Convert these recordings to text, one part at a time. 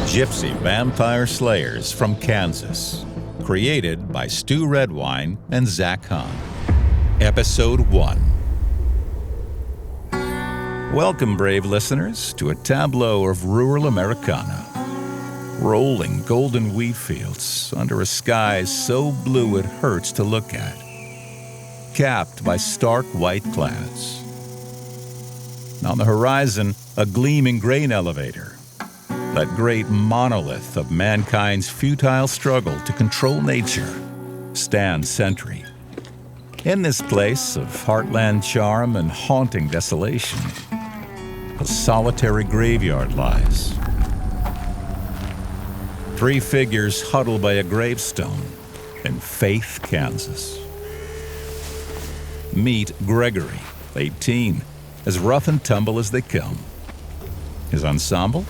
Gypsy Vampire Slayers from Kansas. Created by Stu Redwine and Zach Hahn. Episode 1. Welcome, brave listeners, to a tableau of rural Americana. Rolling golden wheat fields under a sky so blue it hurts to look at. Capped by stark white clouds. On the horizon, a gleaming grain elevator. That great monolith of mankind's futile struggle to control nature stands sentry. In this place of heartland charm and haunting desolation, a solitary graveyard lies. 3 figures huddle by a gravestone in Faith, Kansas. Meet Gregory, 18, as rough and tumble as they come. His ensemble?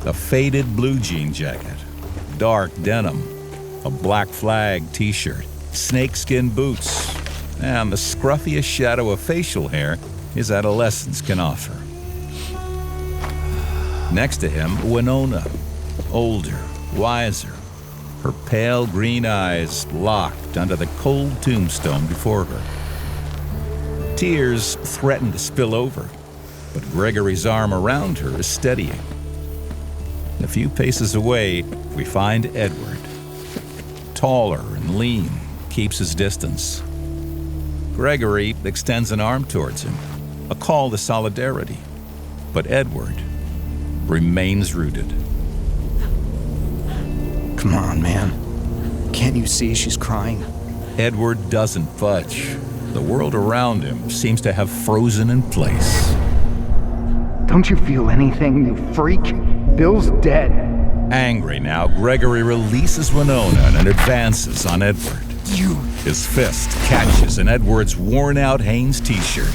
A faded blue jean jacket, dark denim, a Black Flag t-shirt, snakeskin boots, and the scruffiest shadow of facial hair his adolescence can offer. Next to him, Winona, older, wiser, her pale green eyes locked under the cold tombstone before her. Tears threaten to spill over, but Gregory's arm around her is steadying. A few paces away, we find Edward. Taller and lean, keeps his distance. Gregory extends an arm towards him, a call to solidarity. But Edward remains rooted. Come on, man. Can't you see she's crying? Edward doesn't budge. The world around him seems to have frozen in place. Don't you feel anything, you freak? Bill's dead. Angry now, Gregory releases Winona and advances on Edward. His fist catches in Edward's worn-out Hanes t-shirt.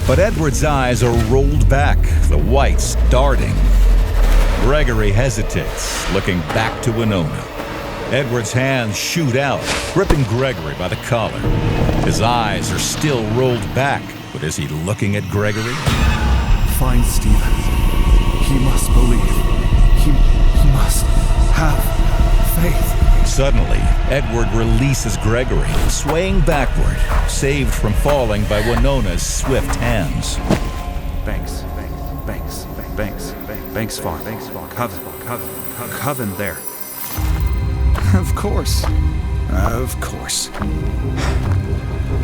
But Edward's eyes are rolled back, the whites darting. Gregory hesitates, looking back to Winona. Edward's hands shoot out, gripping Gregory by the collar. His eyes are still rolled back, but is he looking at Gregory? Find Stephen. He must believe. He must have faith. Suddenly, Edward releases Gregory, swaying backward, saved from falling by Winona's swift hands. Banks Farm. Coven there. Of course. Of course.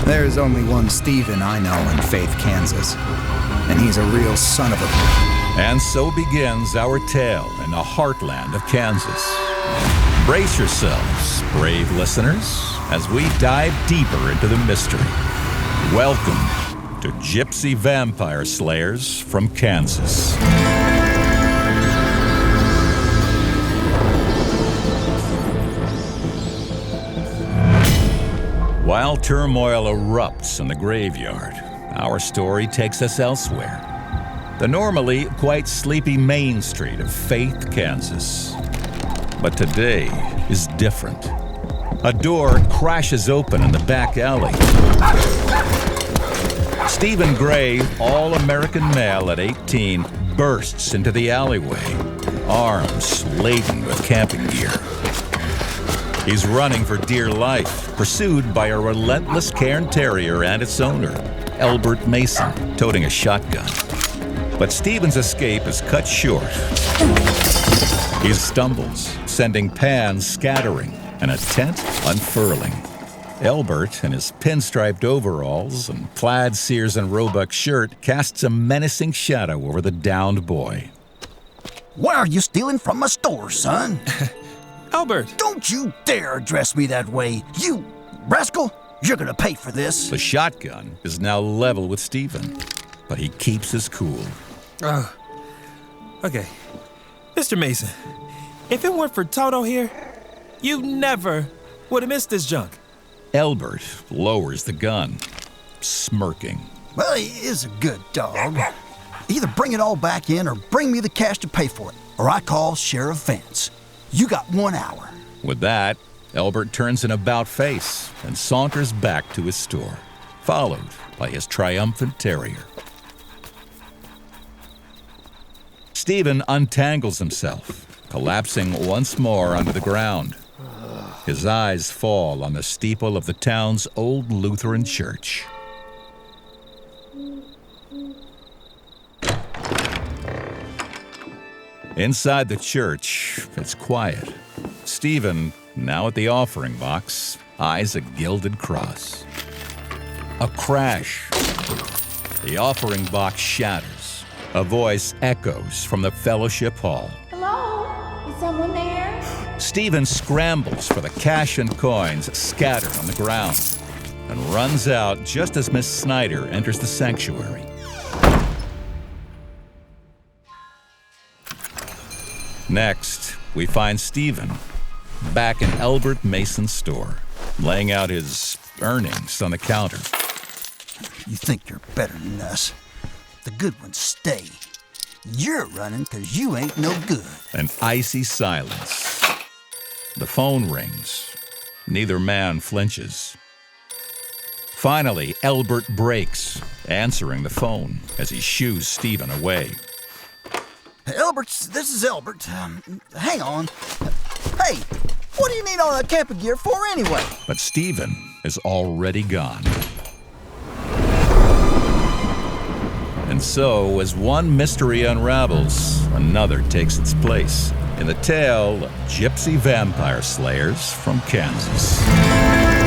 There's only one Stephen I know in Faith, Kansas. And he's a real son of a... And so begins our tale in the heartland of Kansas. Brace yourselves, brave listeners, as we dive deeper into the mystery. Welcome to Gypsy Vampire Slayers from Kansas. While turmoil erupts in the graveyard, our story takes us elsewhere. The normally quite sleepy main street of Faith, Kansas. But today is different. A door crashes open in the back alley. Stephen Gray, all-American male at 18, bursts into the alleyway, arms laden with camping gear. He's running for dear life, pursued by a relentless Cairn Terrier and its owner, Albert Mason, toting a shotgun. But Stephen's escape is cut short. He stumbles, sending pans scattering and a tent unfurling. Albert, in his pinstriped overalls and plaid Sears and Roebuck shirt, casts a menacing shadow over the downed boy. Why are you stealing from my store, son? Albert! Don't you dare address me that way, you rascal! You're gonna pay for this. The shotgun is now level with Stephen, but he keeps his cool. Okay. Mr. Mason, if it weren't for Toto here, you never would have missed this junk. Albert lowers the gun, smirking. Well, he is a good dog. Either bring it all back in or bring me the cash to pay for it, or I call Sheriff Vance. You got 1 hour. With that, Albert turns an about face and saunters back to his store, followed by his triumphant terrier. Stephen untangles himself, collapsing once more onto the ground. His eyes fall on the steeple of the town's old Lutheran church. Inside the church, it's quiet. Stephen, now at the offering box, eyes a gilded cross. A crash. The offering box shatters. A voice echoes from the fellowship hall. Hello? Is someone there? Stephen scrambles for the cash and coins scattered on the ground and runs out just as Miss Snyder enters the sanctuary. Next, we find Stephen back in Albert Mason's store, laying out his earnings on the counter. You think you're better than us. The good ones stay. You're running because you ain't no good. An icy silence. The phone rings. Neither man flinches. Finally, Albert breaks, answering the phone as he shoos Stephen away. Albert, this is Albert. Hang on. Hey, what do you need all that camping gear for anyway? But Stephen is already gone. And so, as one mystery unravels, another takes its place in the tale of gypsy vampire slayers from Kansas.